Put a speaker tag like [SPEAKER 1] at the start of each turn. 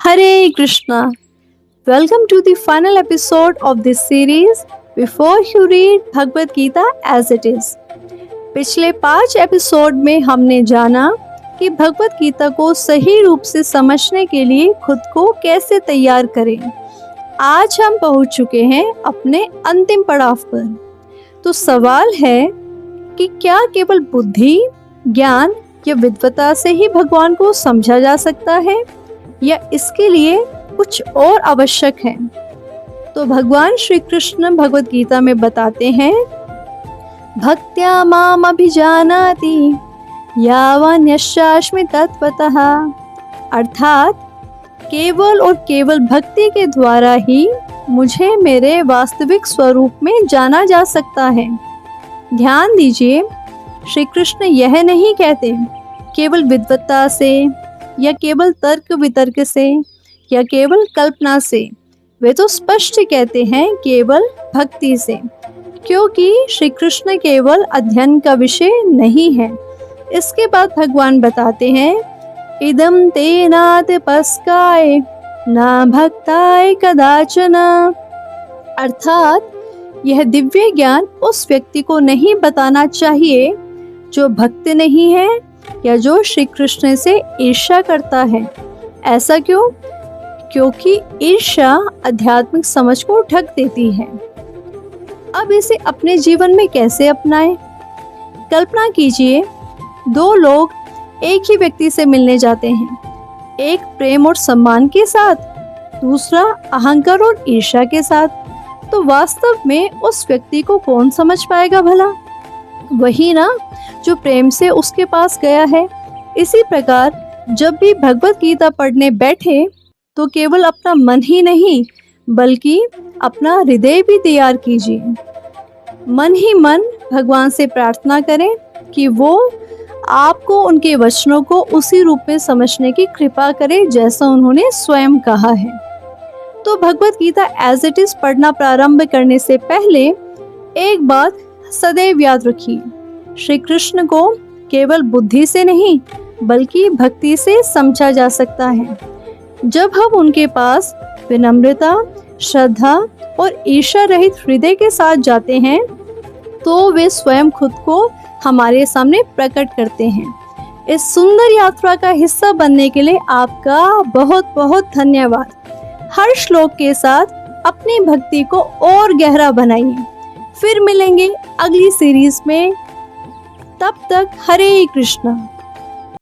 [SPEAKER 1] Hare Krishna. Welcome to the final episode of this series Before You Read Bhagavad Gita as It Is. पिछले 5 episode में हमने जाना कि भगवत गीता को सही रूप से समझने के लिए खुद को कैसे तैयार करें। आज हम पहुंच चुके हैं अपने अंतिम पड़ाव पर। तो सवाल है कि क्या केवल बुद्धि, ज्ञान या विद्वता से ही भगवान को समझा जा सकता है या इसके लिए कुछ और आवश्यक है। तो भगवान श्री कृष्ण भगवत गीता में बताते हैं, भक्त्या माम अभिजानाति यावन्यश्चास्मि तत्त्वतः, अर्थात केवल और केवल भक्ति के द्वारा ही मुझे मेरे वास्तविक स्वरूप में जाना जा सकता है। ध्यान दीजिए, श्री कृष्ण यह नहीं कहते केवल विद्वता से या केवल तर्क वितर्क से या केवल कल्पना से। वे तो स्पष्ट कहते हैं केवल भक्ति से, क्योंकि श्री कृष्ण केवल अध्ययन का विषय नहीं है। इसके बाद भगवान बताते हैं, इदं ते नातपस्काय न भक्ताय कदाचन, अर्थात यह दिव्य ज्ञान उस व्यक्ति को नहीं बताना चाहिए जो भक्त नहीं है या जो श्री कृष्ण से ईर्ष्या करता है। ऐसा क्यों? क्योंकि ईर्ष्या आध्यात्मिक समझ को ढक देती है। अब इसे अपने जीवन में कैसे अपनाएं? कल्पना कीजिए, 2 लोग एक ही व्यक्ति से मिलने जाते हैं, एक प्रेम और सम्मान के साथ, दूसरा अहंकार और ईर्ष्या के साथ। तो वास्तव में उस व्यक्ति को कौन समझ पाएगा भला? वही ना जो प्रेम से उसके पास गया है। इसी प्रकार जब भी भगवत गीता पढ़ने बैठे तो केवल अपना मन ही नहीं बल्कि अपना हृदय भी तैयार कीजिए। मन ही मन भगवान से प्रार्थना करें कि वो आपको उनके वचनों को उसी रूप में समझने की कृपा करे जैसा उन्होंने स्वयं कहा है। तो Bhagavad Gita as it is पढ़ना प्रारंभ करने से पहले एक बात सदैव याद रखिए, श्री कृष्ण को केवल बुद्धि से नहीं बल्कि भक्ति से समझा जा सकता है। जब हम उनके पास विनम्रता, श्रद्धा और ईर्ष्या रहित हृदय के साथ जाते हैं तो वे स्वयं खुद को हमारे सामने प्रकट करते हैं। इस सुंदर यात्रा का हिस्सा बनने के लिए आपका बहुत बहुत धन्यवाद। हर श्लोक के साथ अपनी भक्ति को और गहरा बनाइए। फिर मिलेंगे अगली सीरीज में। तब तक हरे कृष्णा।